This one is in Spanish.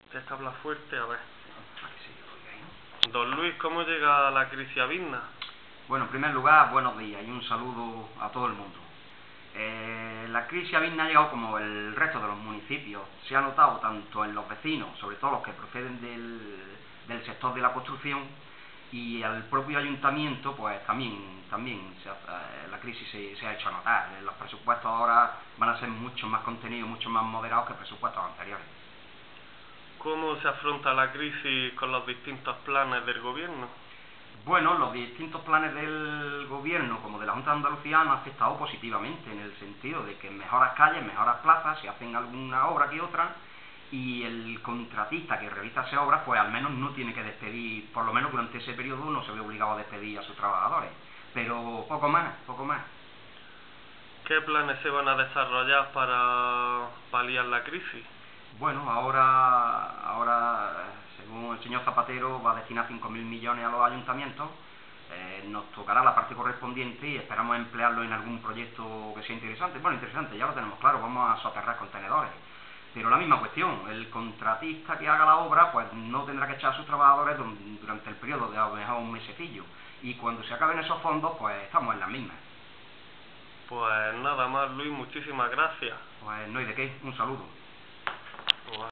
Tienes que hablar fuerte, a ver. Sí, Don Luis, ¿cómo llega la crisis a Vinna? bueno, en primer lugar, buenos días y un saludo a todo el mundo. La crisis a Vinna ha llegado como el resto de los municipios. Se ha notado tanto en los vecinos, sobre todo los que proceden del sector de la construcción, y al propio ayuntamiento, pues también la crisis se ha hecho notar. Los presupuestos ahora van a ser mucho más contenidos, mucho más moderados que presupuestos anteriores. ¿Cómo se afronta la crisis con los distintos planes del gobierno? Bueno, los distintos planes del gobierno como de la Junta de Andalucía han afectado positivamente, en el sentido de que mejoras calles, mejoras plazas, se hacen alguna obra que otra, y el contratista que realiza esa obra pues al menos no tiene que despedir, por lo menos durante ese periodo no se ve obligado a despedir a sus trabajadores, pero poco más. ¿Qué planes se van a desarrollar para paliar la crisis? Bueno, ahora según el señor Zapatero va a destinar 5.000 millones a los ayuntamientos. Nos tocará la parte correspondiente y esperamos emplearlo en algún proyecto que sea interesante. Bueno, interesante, ya lo tenemos claro, vamos a soterrar contenedores. Pero la misma cuestión, el contratista que haga la obra pues no tendrá que echar a sus trabajadores durante el periodo de a lo mejor un mesecillo. Y cuando se acaben esos fondos, pues estamos en las mismas. Pues nada más, Luis, muchísimas gracias. Pues no hay de qué, un saludo.